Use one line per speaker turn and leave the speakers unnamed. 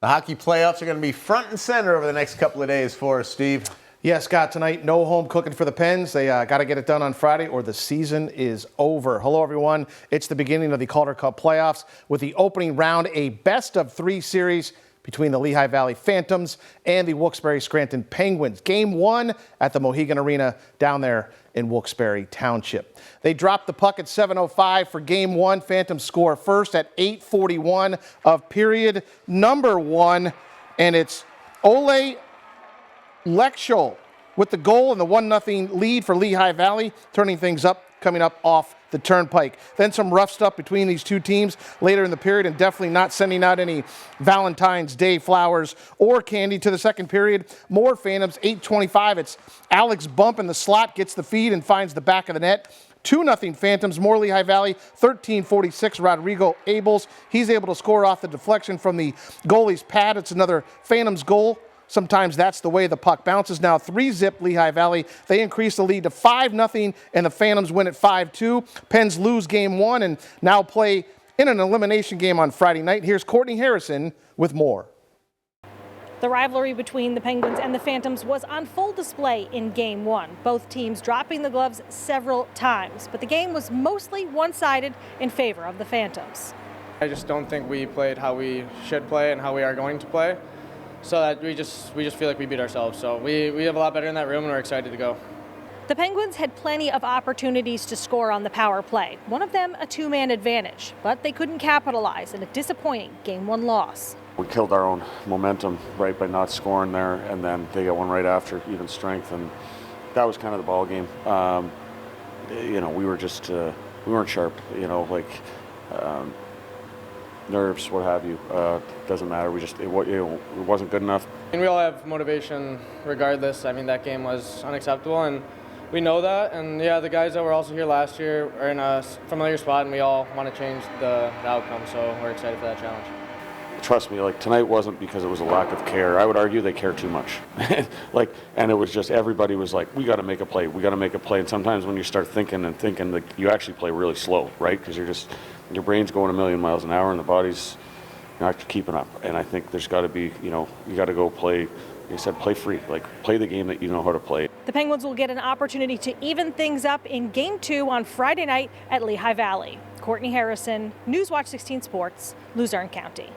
The hockey playoffs are going to be front and center over the next couple of days for us, Steve.
Yeah, Scott, tonight, no home cooking for the Pens. They got to get it done on Friday or the season is over. Hello, everyone. It's the beginning of the Calder Cup playoffs with the opening round, a best-of-3 series between the Lehigh Valley Phantoms and the Wilkes-Barre Scranton Penguins. Game 1 at the Mohegan Arena down there in Wilkes-Barre Township. They dropped the puck at 7:05 for Game 1. Phantoms score first at 8:41 of period number 1, and it's Ole Lechschel with the goal and the 1-0 lead for Lehigh Valley, turning things up, coming up off the turnpike. Then some rough stuff between these two teams later in the period, and definitely not sending out any Valentine's Day flowers or candy to the second period. More Phantoms, 8:25. It's Alex Bump in the slot, gets the feed and finds the back of the net. 2-0 Phantoms, more Lehigh Valley, 13:46, Rodrigo Abels. He's able to score off the deflection from the goalie's pad. It's another Phantoms goal. Sometimes that's the way the puck bounces. Now 3-zip Lehigh Valley. They increase the lead to 5-0, and the Phantoms win at 5-2. Pens lose Game 1 and now play in an elimination game on Friday night. Here's Courtney Harrison with more.
The rivalry between the Penguins and the Phantoms was on full display in Game 1. Both teams dropping the gloves several times, but the game was mostly one-sided in favor of the Phantoms.
I just don't think we played how we should play and how we are going to play. So that we just feel like we beat ourselves. So we have a lot better in that room, and we're excited to go.
The Penguins had plenty of opportunities to score on the power play, one of them a two-man advantage, but they couldn't capitalize in a disappointing Game 1 loss.
We killed our own momentum, right, by not scoring there, and then they got one right after, even strength, and that was kind of the ball game. You know, we were just we weren't sharp. You know, like. Nerves, what have you, doesn't matter. It wasn't good enough.
And we all have motivation regardless. I mean, that game was unacceptable, and we know that. And yeah, the guys that were also here last year are in a familiar spot, and we all want to change the outcome, so we're excited for that challenge.
Trust me, like, tonight wasn't because it was a lack of care. I would argue they care too much. And it was just everybody was like, we got to make a play, we got to make a play. And sometimes when you start thinking, like, you actually play really slow, right? Because your brain's going a million miles an hour and the body's not keeping up. And I think there's got to be, you know, you got to go play. Like I said, play free, like play the game that you know how to play.
The Penguins will get an opportunity to even things up in Game 2 on Friday night at Lehigh Valley. Courtney Harrison, Newswatch 16 Sports, Luzerne County.